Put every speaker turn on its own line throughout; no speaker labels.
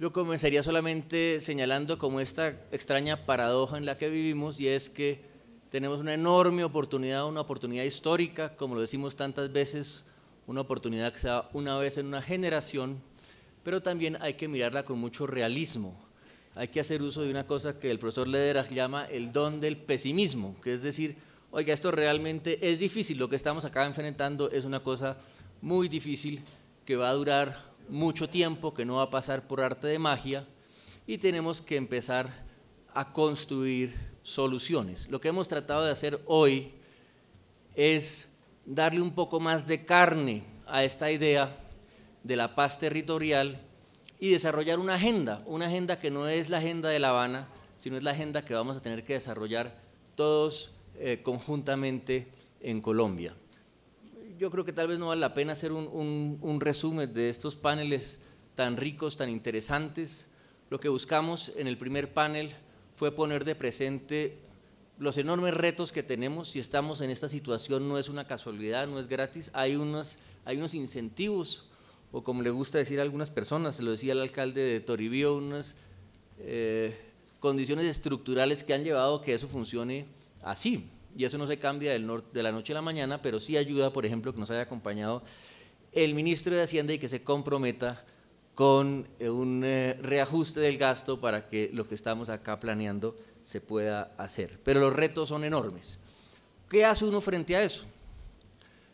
Yo comenzaría solamente señalando como esta extraña paradoja en la que vivimos, y es que tenemos una enorme oportunidad, una oportunidad histórica, como lo decimos tantas veces, una oportunidad que se da una vez en una generación, pero también hay que mirarla con mucho realismo. Hay que hacer uso de una cosa que el profesor Lederach llama el don del pesimismo, que es decir, oiga, esto realmente es difícil, lo que estamos acá enfrentando es una cosa muy difícil, que va a durar mucho tiempo, que no va a pasar por arte de magia, y tenemos que empezar a construir soluciones. Lo que hemos tratado de hacer hoy es darle un poco más de carne a esta idea de la paz territorial y desarrollar una agenda que no es la agenda de La Habana, sino es la agenda que vamos a tener que desarrollar todos conjuntamente en Colombia. Yo creo que tal vez no vale la pena hacer un resumen de estos paneles tan ricos, tan interesantes. Lo que buscamos en el primer panel fue poner de presente los enormes retos que tenemos. Si estamos en esta situación no es una casualidad, no es gratis, hay unos incentivos, o como le gusta decir a algunas personas, se lo decía el alcalde de Toribío, unas condiciones estructurales que han llevado a que eso funcione así. Y eso no se cambia de la noche a la mañana, pero sí ayuda, por ejemplo, que nos haya acompañado el ministro de Hacienda y que se comprometa con un reajuste del gasto para que lo que estamos acá planeando se pueda hacer. Pero los retos son enormes. ¿Qué hace uno frente a eso?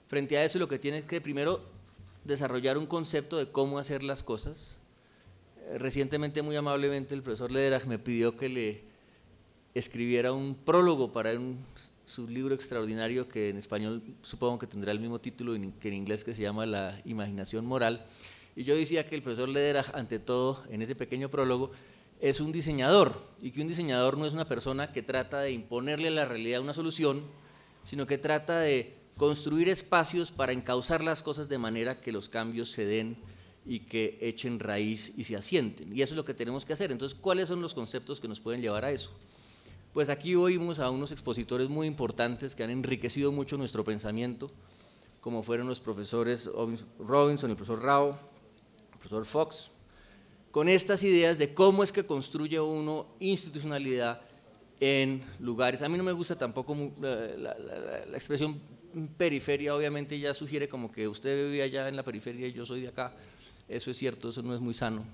Frente a eso lo que tiene es que primero desarrollar un concepto de cómo hacer las cosas. Recientemente, muy amablemente, el profesor Lederach me pidió que le escribiera un prólogo para su libro extraordinario, que en español supongo que tendrá el mismo título que en inglés, que se llama La imaginación moral. Y yo decía que el profesor Lederach, ante todo, en ese pequeño prólogo, es un diseñador, y que un diseñador no es una persona que trata de imponerle a la realidad una solución, sino que trata de construir espacios para encauzar las cosas de manera que los cambios se den y que echen raíz y se asienten. Y eso es lo que tenemos que hacer. Entonces, ¿cuáles son los conceptos que nos pueden llevar a eso? Pues aquí oímos a unos expositores muy importantes que han enriquecido mucho nuestro pensamiento, como fueron los profesores Robinson, el profesor Rao, el profesor Fox, con estas ideas de cómo es que construye uno institucionalidad en lugares. A mí no me gusta tampoco la expresión periferia, obviamente ya sugiere como que usted vive allá en la periferia y yo soy de acá. Eso es cierto, eso no es muy sano.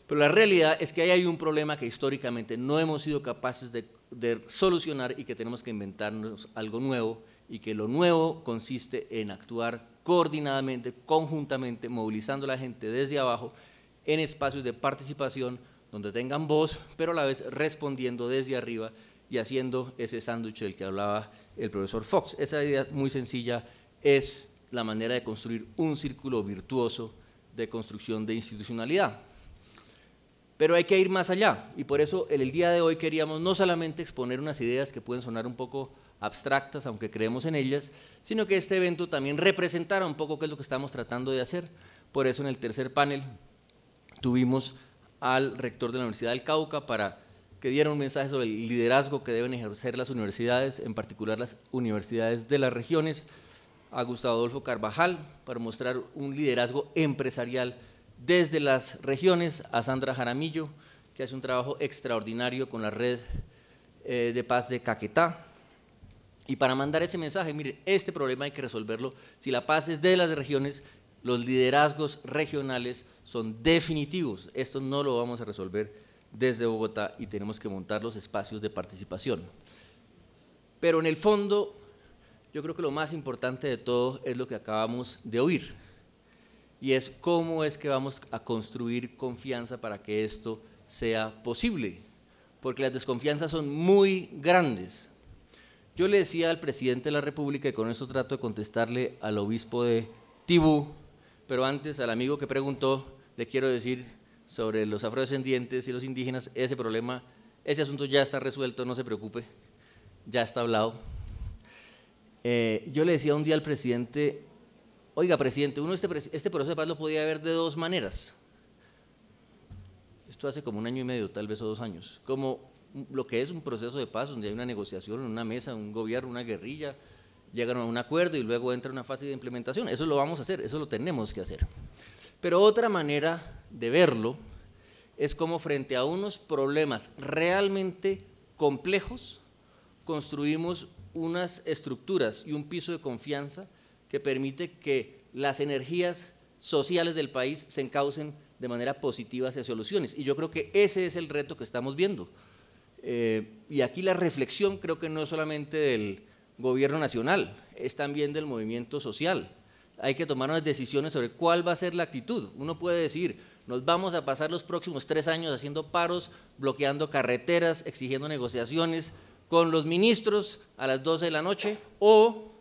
Pero la realidad es que ahí hay un problema que históricamente no hemos sido capaces de solucionar y que tenemos que inventarnos algo nuevo, y que lo nuevo consiste en actuar coordinadamente, conjuntamente, movilizando a la gente desde abajo en espacios de participación donde tengan voz, pero a la vez respondiendo desde arriba y haciendo ese sándwich del que hablaba el profesor Fox. Esa idea muy sencilla es la manera de construir un círculo virtuoso de construcción de institucionalidad. Pero hay que ir más allá, y por eso el día de hoy queríamos no solamente exponer unas ideas que pueden sonar un poco abstractas, aunque creemos en ellas, sino que este evento también representara un poco qué es lo que estamos tratando de hacer. Por eso en el tercer panel tuvimos al rector de la Universidad del Cauca para que diera un mensaje sobre el liderazgo que deben ejercer las universidades, en particular las universidades de las regiones, a Gustavo Adolfo Carvajal para mostrar un liderazgo empresarial desde las regiones, a Sandra Jaramillo, que hace un trabajo extraordinario con la red de paz de Caquetá, y para mandar ese mensaje: mire, este problema hay que resolverlo. Si la paz es de las regiones, los liderazgos regionales son definitivos. Esto no lo vamos a resolver desde Bogotá y tenemos que montar los espacios de participación. Pero en el fondo, yo creo que lo más importante de todo es lo que acabamos de oír, y es cómo es que vamos a construir confianza para que esto sea posible, porque las desconfianzas son muy grandes. Yo le decía al presidente de la República, y con eso trato de contestarle al obispo de Tibú, pero antes al amigo que preguntó, le quiero decir sobre los afrodescendientes y los indígenas, ese problema, ese asunto ya está resuelto, no se preocupe, ya está hablado. Yo le decía un día al presidente: oiga, presidente, uno este proceso de paz lo podía ver de dos maneras. Esto hace como 1 año y medio, tal vez, o 2 años, como lo que es un proceso de paz, donde hay una negociación, una mesa, un gobierno, una guerrilla, llegan a un acuerdo y luego entra una fase de implementación. Eso lo vamos a hacer, eso lo tenemos que hacer. Pero otra manera de verlo es cómo frente a unos problemas realmente complejos construimos unas estructuras y un piso de confianza que permite que las energías sociales del país se encaucen de manera positiva hacia soluciones. Y yo creo que ese es el reto que estamos viendo. Y aquí la reflexión creo que no es solamente del gobierno nacional, es también del movimiento social. Hay que tomar unas decisiones sobre cuál va a ser la actitud. Uno puede decir, nos vamos a pasar los próximos 3 años haciendo paros, bloqueando carreteras, exigiendo negociaciones con los ministros a las 12 de la noche, o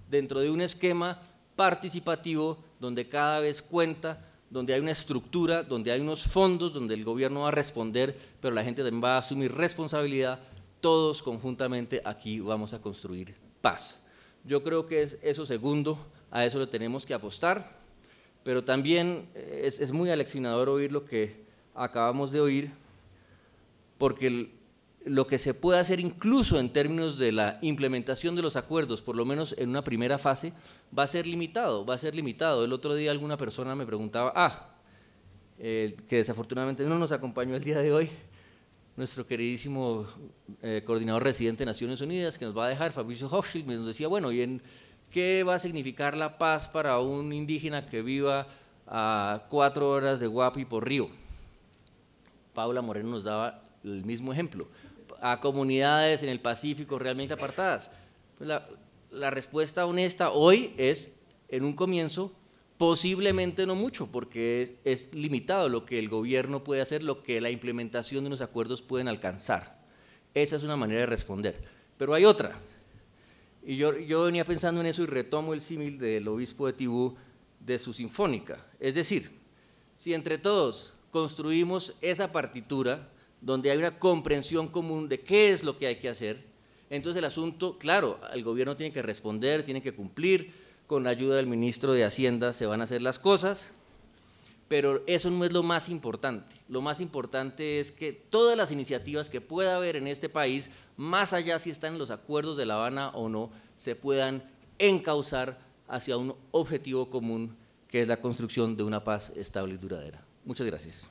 dentro de un esquema participativo donde cada vez cuenta, donde hay una estructura, donde hay unos fondos, donde el gobierno va a responder, pero la gente también va a asumir responsabilidad. Todos conjuntamente aquí vamos a construir paz. Yo creo que es eso segundo, a eso le tenemos que apostar, pero también es muy aleccionador oír lo que acabamos de oír, porque lo que se puede hacer incluso en términos de la implementación de los acuerdos, por lo menos en una primera fase, va a ser limitado, va a ser limitado. El otro día alguna persona me preguntaba, que desafortunadamente no nos acompañó el día de hoy, nuestro queridísimo coordinador residente de Naciones Unidas, que nos va a dejar, Fabricio Hochschild, nos decía, bueno, ¿y en qué va a significar la paz para un indígena que viva a 4 horas de Guapi por Río? Paula Moreno nos daba el mismo ejemplo, a comunidades en el Pacífico realmente apartadas. Pues la respuesta honesta hoy es, en un comienzo, posiblemente no mucho, porque es limitado lo que el gobierno puede hacer, lo que la implementación de unos acuerdos pueden alcanzar. Esa es una manera de responder. Pero hay otra, y yo venía pensando en eso y retomo el símil del obispo de Tibú de su sinfónica. Es decir, si entre todos construimos esa partitura, donde hay una comprensión común de qué es lo que hay que hacer, entonces el asunto, claro, el gobierno tiene que responder, tiene que cumplir, con la ayuda del ministro de Hacienda se van a hacer las cosas, pero eso no es lo más importante. Lo más importante es que todas las iniciativas que pueda haber en este país, más allá si están en los acuerdos de La Habana o no, se puedan encauzar hacia un objetivo común, que es la construcción de una paz estable y duradera. Muchas gracias.